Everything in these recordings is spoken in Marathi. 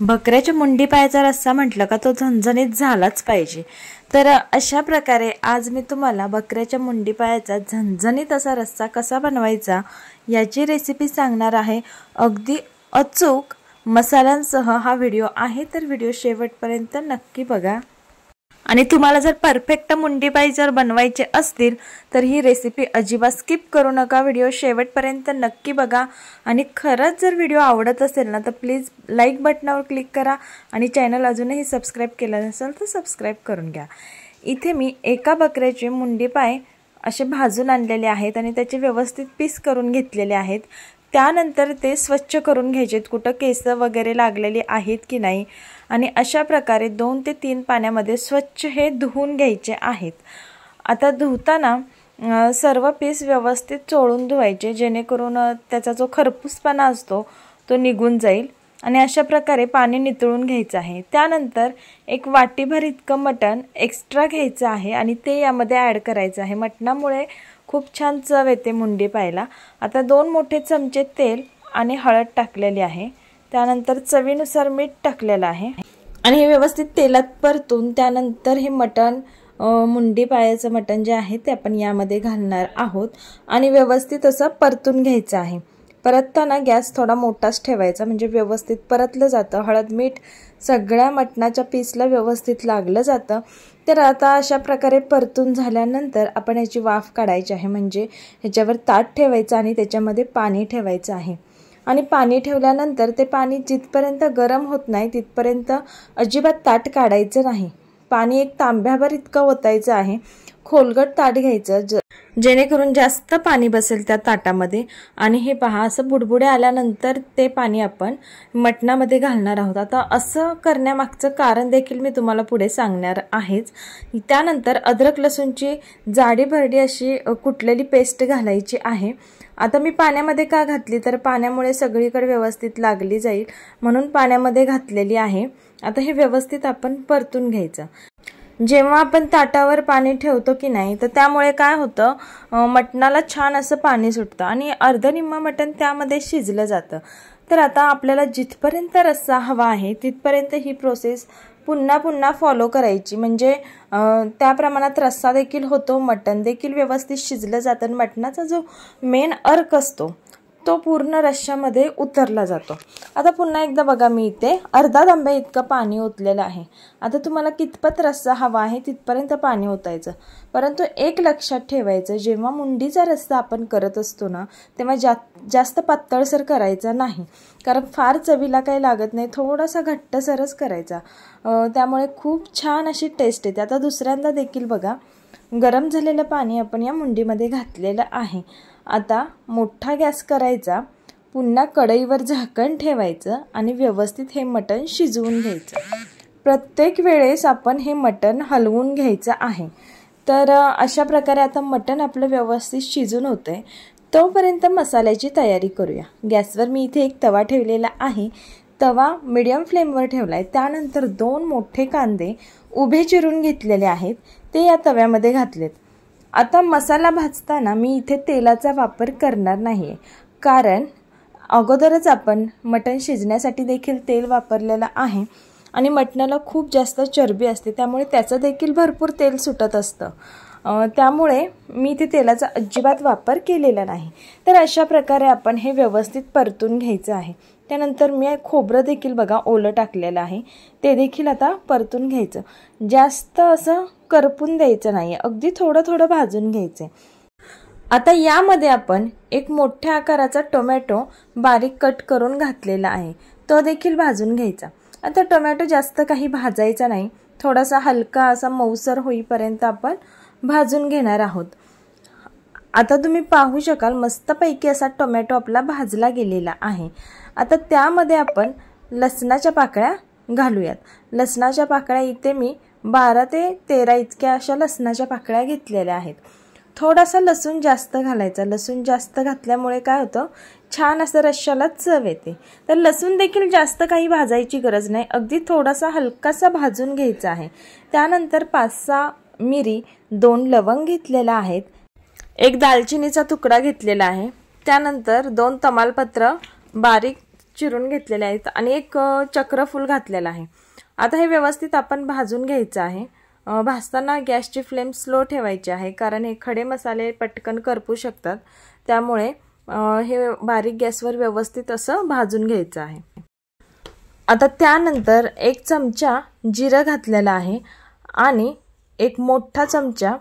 बकऱ्याच्या मुंडी पायाचा रस्सा म्हटलं का तो झणझणीत झालाच पाहिजे। तर अशा प्रकारे आज मी तुम्हाला बकऱ्याच्या मुंडी पायाचा झणझणीत असा रस्सा कसा बनवायचा याची रेसिपी सांगणार आहे। अगदी अचूक मसाल्यांसह हा व्हिडिओ आहे, तर व्हिडिओ शेवटपर्यंत नक्की बघा। आणि तुम्हाला जर परफेक्ट मुंडी पाय जर बनवायचे असतील तर ही रेसिपी अजिबात स्किप करू नका, व्हिडिओ शेवटपर्यंत नक्की बघा। आणि खरंच जर व्हिडिओ आवडत असेल ना तर प्लीज लाईक बटनावर क्लिक करा आणि चॅनल अजूनही सबस्क्राइब केलं नसेल तर सबस्क्राइब करून घ्या। इथे मी एका बकऱ्याचे मुंडी पाय असे भाजून आणलेले आहेत आणि त्याचे व्यवस्थित पीस करून घेतलेले आहेत। त्यानंतर ते स्वच्छ करून घ्यायचे, कुठं केस वगैरे लागलेली आहेत की नाही, आणि अशा प्रकारे 2 ते 3 पाण्यामध्ये स्वच्छ हे धुवून घ्यायचे आहेत। आता धुताना सर्व पीस व्यवस्थित चोळून धुवायचे, जेणेकरून त्याचा जो खरपूसपणा असतो तो निघून जाईल। आणि अशा प्रकारे पाणी नितळून घ्यायचं आहे। त्यानंतर एक वाटीभर इतकं मटण एक्स्ट्रा घ्यायचं आहे आणि ते यामध्ये ॲड करायचं आहे। मटणामुळे खूप छान चव येते मुंडी पायला। आता 2 मोठे चमचे तेल आणि हळद टाकलेली आहे, त्यानंतर चवीनुसार मीठ टाकलेलं आहे आणि हे व्यवस्थित तेलात परतून त्यानंतर हे मटण मुंडी पायाचं मटण जे आहे ते आपण यामध्ये घालणार आहोत आणि व्यवस्थित असं परतून घ्यायचं आहे। परतताना गॅस थोडा मोठाच ठेवायचा, म्हणजे व्यवस्थित परतलं जातं। हळद मीठ सगळ्या मटणाच्या पीसला व्यवस्थित लागलं जातं। तर आता अशा प्रकारे परतून झाल्यानंतर आपण याची वाफ काढायची आहे, म्हणजे ह्याच्यावर ताट ठेवायचं आणि त्याच्यामध्ये पाणी ठेवायचं आहे। आणि पाणी ठेवल्यानंतर ते पाणी जिथपर्यंत गरम होत नाही तिथपर्यंत अजिबात ताट काढायचं नाही। पाणी एक तांब्याभर इतकं ओतायचं आहे। खोलगट ताट घ्यायचं जेणेकरून जास्त पाणी बसेल त्या ताटामध्ये। आणि हे पहा, असं बुडबुडे आल्यानंतर ते पाणी आपण मटणामध्ये घालणार आहोत। आता असं करण्यामागचं कारण देखील मी तुम्हाला पुढे सांगणार आहेच। त्यानंतर अद्रक लसूणची जाडी भरडी अशी कुटलेली पेस्ट घालायची आहे। आता मी पाण्यामध्ये का घातली तर पाण्यामुळे सगळीकडे व्यवस्थित लागली जाईल म्हणून पाण्यामध्ये घातलेली आहे। आता हे व्यवस्थित आपण परतून घ्यायचं। जेव्हा आपण ताटावर पाणी ठेवतो की नाही तर त्यामुळे काय होतं, मटणाला छान असं पाणी सुटतं आणि अर्धनिम्म मटण त्यामध्ये शिजलं जातं। तर आता आपल्याला जिथपर्यंत रस्सा हवा आहे तिथपर्यंत ही प्रोसेस पुन्हा पुन्हा फॉलो करायची, म्हणजे त्या प्रमाणात रस्सा देखील होतो, मटण देखील व्यवस्थित शिजलं जातं। मटणाचा जो मेन अर्क असतो तो पूर्ण रश्श्यामध्ये उतरला जातो। आता पुन्हा एकदा बघा, मी इथे अर्धा तांब्या इतकं पाणी ओतलेलं आहे। आता तुम्हाला कितपत रस्सा हवा आहे तिथपर्यंत पाणी ओतायचं, परंतु एक लक्षात ठेवायचं, जेव्हा मुंडीचा रस्सा आपण करत असतो ना तेव्हा जास्त पातळसर करायचा नाही, कारण फार चवीला काही लागत नाही, थोडासा घट्टसरच करायचा, त्यामुळे खूप छान अशी टेस्ट येते। आता दुसऱ्यांदा देखील बघा, गरम झालेलं पाणी आपण या मुंडीमध्ये घातलेलं आहे। आता मोठा गॅस करायचा, पुन्हा कढईवर झाकण ठेवायचं आणि व्यवस्थित हे मटण शिजवून घ्यायचं। प्रत्येक वेळेस आपण हे मटण हलवून घ्यायचं आहे। तर अशा प्रकारे आता मटण आपलं व्यवस्थित शिजून होतंय, तोपर्यंत मसाल्याची तयारी करूया। गॅसवर मी इथे एक तवा ठेवलेला आहे, तवा मीडियम फ्लेमवर ठेवलाय। त्यानंतर 2 मोठे कांदे उभे चिरून घेतलेले आहेत ते या तव्यामध्ये घातलेत। आता मसाला भाजताना मी इथे तेलाचा वापर करणार नाहीये, कारण अगोदरच आपण मटण शिजण्यासाठी देखील तेल वापरलेलं आहे आणि मटणाला खूप जास्त चरबी असते, त्यामुळे त्याचं देखील भरपूर तेल सुटत असतं, त्यामुळे मी इथे तेलाचा अजिबात वापर केलेला नाही। तर अशा प्रकारे आपण हे व्यवस्थित परतून घ्यायचं आहे। त्यानंतर मी खोबरं देखील बघा ओलं टाकलेलं आहे, ते देखील आता परतून घ्यायचं। जास्त असं करपून द्यायचं नाही, अगदी थोडं थोडं भाजून घ्यायचं। आता यामध्ये आपण एक मोठ्या आकाराचा टोमॅटो बारीक कट करून घातलेला आहे, तो देखील भाजून घ्यायचा। आता टोमॅटो जास्त काही भाजायचा नाही, थोडासा हलका असा मऊसर होईपर्यंत आपण भाजून घेणार आहोत। आता तुम्ही पाहू शकाल मस्तपैकी असा टोमॅटो आपला भाजला गेलेला आहे। आता त्यामध्ये आपण लसणाच्या पाकळ्या घालूयात। लसणाच्या पाकळ्या इथे मी 12 ते 13 इतक्या अशा लसणाच्या पाकळ्या घेतलेल्या आहेत। थोडासा लसूण जास्त घालायचा, लसूण जास्त घातल्यामुळे काय होतं, छान असं रश्श्याला चव येते। तर लसूण देखील जास्त काही भाजायची गरज नाही, अगदी थोडासा हलकासा भाजून घ्यायचा आहे। त्यानंतर 5-6 मिरी, 2 लवंग घेतलेला आहेत, एक दालचिनीचा तुकडा घेतलेला आहे, त्यानंतर 2 तमालपत्र बारीक चिरून घेतलेले आहेत आणि एक चक्रफूल घातलेला आहे। आता हे व्यवस्थित आपण भाजून घ्यायचं आहे। भाजताना गॅसची फ्लेम स्लो ठेवायची आहे, कारण हे खडे मसाले पटकन करपू शकतात, त्यामुळे हे बारीक गॅसवर व्यवस्थित असं भाजून घ्यायचं आहे। आता त्यानंतर 1 चमचा जिरं घातलेला आहे आणि 1 मोठा चमचा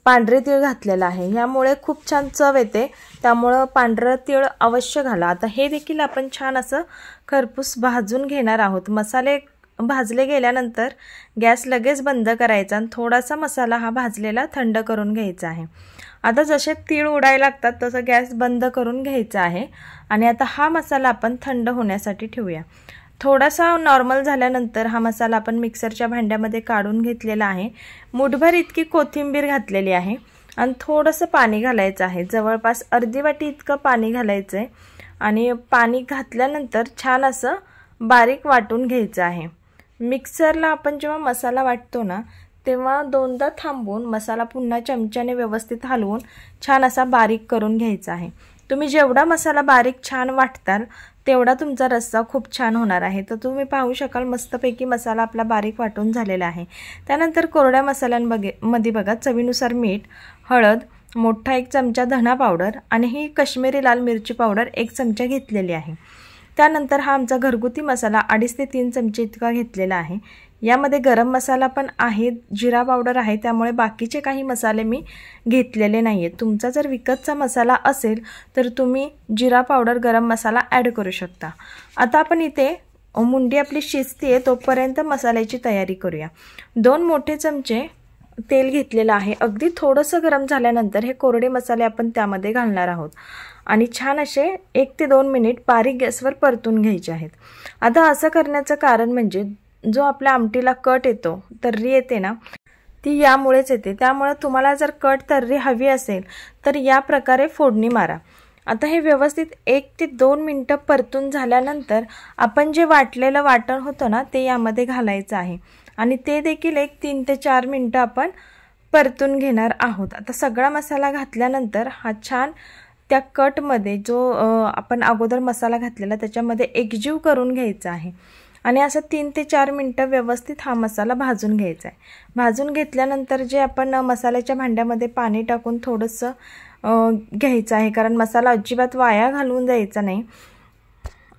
पांढरे तीळ घातलेला आहे। यामुळे खूप छान चव येते, त्यामुळे पांढरे तीळ अवश्य घाला। आता हे देखील आपण छान असं खरपूस भाजून घेणार आहोत। मसाले भाजले गेल्यानंतर गॅस लगेच बंद करायचा आणि थोडासा मसाला हा भाजलेला थंड करून घ्यायचा आहे। आता जसे तीळ उडायला लागतात तसं गॅस बंद करून घ्यायचा आहे आणि आता हा मसाला आपण थंड होण्यासाठी ठेवूया। थोडासा नॉर्मल झाल्यानंतर हा मसाला आपण मिक्सरच्या भांड्यामध्ये काढून घेतलेला आहे। मुठभर इतकी कोथिंबीर घातलेली आहे आणि थोडंसं पाणी घालायचं आहे, जवळपास अर्धी वाटी इतकं पाणी घालायचं आहे आणि पाणी घातल्यानंतर छान असं बारीक वाटून घ्यायचं आहे। मिक्सरला आपण जेव्हा मसाला वाटतो ना तेव्हा दोनदा थांबवून मसाला पुन्हा चमच्याने व्यवस्थित हलवून छान असा बारीक करून घ्यायचा आहे। तुम्ही जेवढा मसाला बारीक छान वाटताल तेवढा तुमचा रस्सा खूप छान होणार आहे। तर तुम्ही पाहू शकाल मस्तपैकी मसाला आपला बारीक वाटून झालेला आहे। त्यानंतर कोरड्या मसाल्यांमध्ये बघा चवीनुसार मीठ, हळद, मोठा 1 चमचा धना पावडर आणि ही काश्मीरी लाल मिरची पावडर 1 चमचा घेतलेली आहे। त्यानंतर हा आमचा घरगुती मसाला 2.5 ते 3 चमचे इतका घेतलेला आहे। यामध्ये गरम मसाला पण आहे, जिरा पावडर आहे, त्यामुळे बाकीचे काही मसाले मी घेतलेले नाहीये। तुमचा जर विकतचा मसाला असेल तर तुम्ही जिरा पावडर, गरम मसाला ॲड करू शकता। आता आपण इथे मुंडी आपली शिजते तोपर्यंत मसाल्याची तयारी करूया। 2 मोठे चमचे तेल घेतलेलं आहे। अगदी थोडंसं गरम झाल्यानंतर हे कोरडे मसाले आपण त्यामध्ये घालणार आहोत आणि छान असे 1 ते 2 मिनिट बारीक गॅसवर परतून घ्यायचे आहेत। आता असं करण्याचं कारण म्हणजे जो आपल्या आमटीला कट येतो, तर्री येते ना, ती यामुळेच येते। त्यामुळे तुम्हाला जर कट तर्री हवी असेल तर या प्रकारे फोडणी मारा। आता हे व्यवस्थित 1 ते 2 मिनिटं परतून झाल्यानंतर आपण जे वाटलेलं वाटण होतं ना ते यामध्ये घालायचं आहे आणि ते देखील 3 ते 4 मिनिटं आपण परतून घेणार आहोत। आता सगळा मसाला घातल्यानंतर हा छान त्या कटमध्ये जो आपण अगोदर मसाला घातलेला त्याच्यामध्ये एकजीव करून घ्यायचा आहे आणि असं 3 ते 4 मिनिटं व्यवस्थित हा मसाला भाजून घ्यायचा आहे। भाजून घेतल्यानंतर जे आपण मसाल्याच्या भांड्यामध्ये पाणी टाकून थोडंसं घ्यायचं आहे, कारण मसाला अजिबात वाया घालवून जायचा नाही।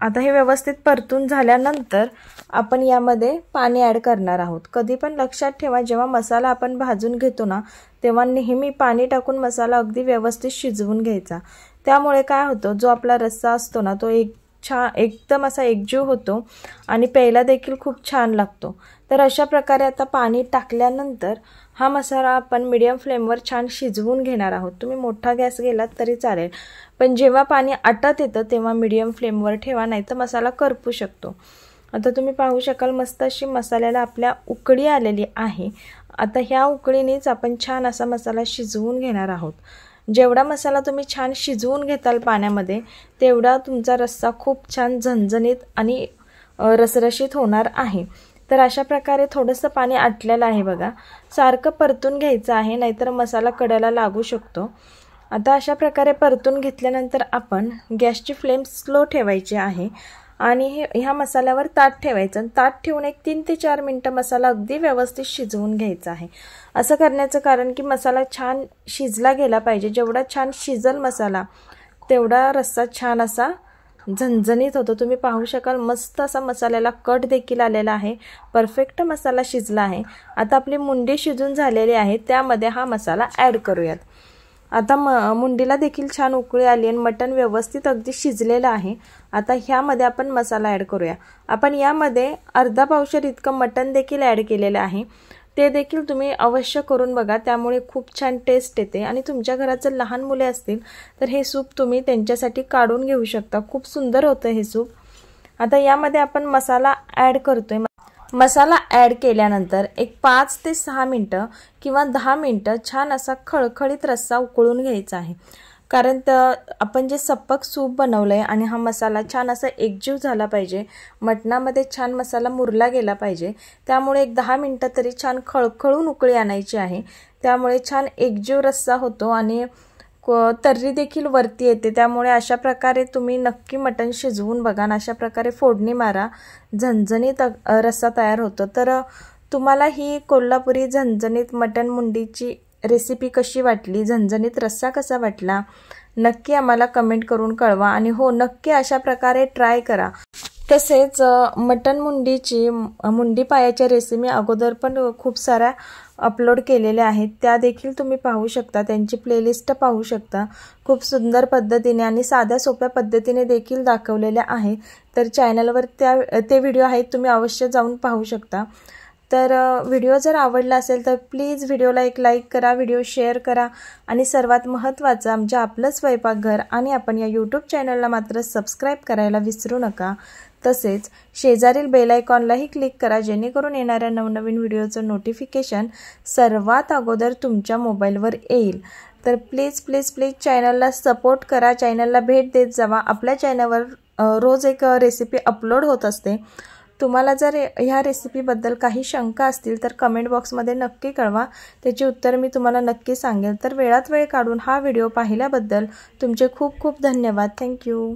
आता हे व्यवस्थित परतून झाल्यानंतर आपण यामध्ये पाणी ॲड करणार आहोत। कधी पण लक्षात ठेवा, जेव्हा मसाला आपण भाजून घेतो ना तेव्हा नेहमी पाणी टाकून मसाला अगदी व्यवस्थित शिजवून घ्यायचा। त्यामुळे काय होतं, जो आपला रस्सा असतो ना तो एकदम असा एकजीव होतो आणि प्यायला देखील खूप छान लागतो। तर अशा प्रकारे आता पाणी टाकल्यानंतर हा मसाला आपण मीडियम फ्लेमवर छान शिजवून घेणार आहोत। तुम्ही मोठा गॅस गेलात तरी चालेल, पण जेव्हा पाणी आटत येतं तेव्हा मीडियम फ्लेमवर ठेवा, नाहीतर मसाला करपू शकतो। आता तुम्ही पाहू शकाल मस्त अशी मसाल्याला आपल्या उकळी आलेली आहे। आता ह्या उकळीनेच आपण छान असा मसाला शिजवून घेणार आहोत। जेवढा मसाला तुम्ही छान शिजवून घेताल पाण्यामध्ये तेवढा तुमचा रस्सा खूप छान झणझणीत आणि रसरशीत होणार आहे। तर अशा प्रकारे थोडंसं पाणी आटलेलं आहे बघा, सारखं परतून घ्यायचं आहे, नाहीतर मसाला कडेला लागू शकतो। आता अशा प्रकारे परतून घेतल्यानंतर आपण गॅसची फ्लेम स्लो ठेवायची आहे आणि ह्या मसाल्यावर ताट ठेवायचं आणि ताट ठेवून 3 ते 4 मिनिटं मसाला अगदी व्यवस्थित शिजवून घ्यायचा आहे। असं करण्याचं कारण की मसाला छान शिजला गेला पाहिजे। जेवढा छान शिजल मसाला तेवढा रस्सा छान असा झणझणीत होतो। तुम्ही पाहू शकाल मस्त असा मसाल्याला कट देखील आलेला आहे, परफेक्ट मसाला शिजला आहे। आता आपली मुंडी शिजून झालेली आहे, त्यामध्ये हा मसाला ॲड करूयात। आता मुंडीला देखील छान उकळी आली आणि मटण व्यवस्थित अगदी शिजलेलं आहे। आता ह्यामध्ये आपण मसाला ॲड करूया। आपण यामध्ये अर्धा पावशेर इतकं मटण देखील ॲड केलेलं आहे, ते देखील तुम्ही अवश्य करून बघा, त्यामुळे खूप छान टेस्ट येते। आणि तुमच्या घरात जर लहान मुले असतील तर हे सूप तुम्ही त्यांच्यासाठी काढून घेऊ शकता, खूप सुंदर होतं हे सूप। आता यामध्ये आपण मसाला ॲड करतोय। मसाला ॲड केल्यानंतर 5 ते 6 मिनिटं किंवा 10 मिनिटं छान असा खळखळीत रस्सा उकळून घ्यायचा आहे, कारण आपण जे सपक सूप बनवलंय आणि हा मसाला छान असा एकजीव झाला पाहिजे, मटणामध्ये छान मसाला मुरला गेला पाहिजे। त्यामुळे 10 मिनिटं तरी छान खळखळून उकळी आणायची आहे, त्यामुळे छान एकजीव रस्सा होतो आणि तर्री देखील वरती येते। त्यामुळे अशा प्रकारे तुम्ही नक्की मटण शिजवून बघा आणि अशा प्रकारे फोडणी मारा, झणझणीत रस्सा तयार होतो। तर तुम्हाला ही कोल्हापुरी झणझणीत मटण मुंडीची रेसिपी कशी वाटली, झणझणीत रस्सा कसा वाटला, नक्की आम्हाला कमेंट करून कळवा। आणि हो, नक्की अशा प्रकारे ट्राय करा। तसेच मटण मुंडी पायाच्या रेसिपी अगोदर पण खूप साऱ्या अपलोड केलेल्या आहेत, त्या देखील तुम्ही पाहू शकता, त्यांची प्लेलिस्ट पाहू शकता। खूप सुंदर पद्धतीने आणि साध्या सोप्या पद्धतीने देखील दाखवलेल्या आहेत। तर चॅनलवर ते व्हिडिओ आहेत, तुम्ही अवश्य जाऊन पाहू शकता। तर व्हिडिओ जर आवडला असेल तर प्लीज व्हिडिओला एक लाईक करा, व्हिडिओ शेअर करा आणि सर्वात महत्त्वाचं आमच्या आपलं स्वयंपाकघर आणि आपण या यूट्यूब चॅनलला मात्र सबस्क्राईब करायला विसरू नका। तसेच शेजारील बेल आयकॉनलाही क्लिक करा, जेणेकरून येणाऱ्या नवनवीन व्हिडिओचं नोटिफिकेशन सर्वात अगोदर तुमच्या मोबाईलवर येईल। तर प्लीज प्लीज प्लीज चॅनलला सपोर्ट करा, चॅनलला भेट देत जावा। आपल्या चॅनलवर रोज एक रेसिपी अपलोड होत असते। तुम्हाला जर ह्या रेसिपीबद्दल काही शंका असतील तर कमेंट बॉक्समध्ये नक्की कळवा, त्याची उत्तर मी तुम्हाला नक्की सांगेल। तर वेळात वेळ काढून हा व्हिडिओ पाहिल्याबद्दल तुमचे खूप खूप धन्यवाद। थँक्यू।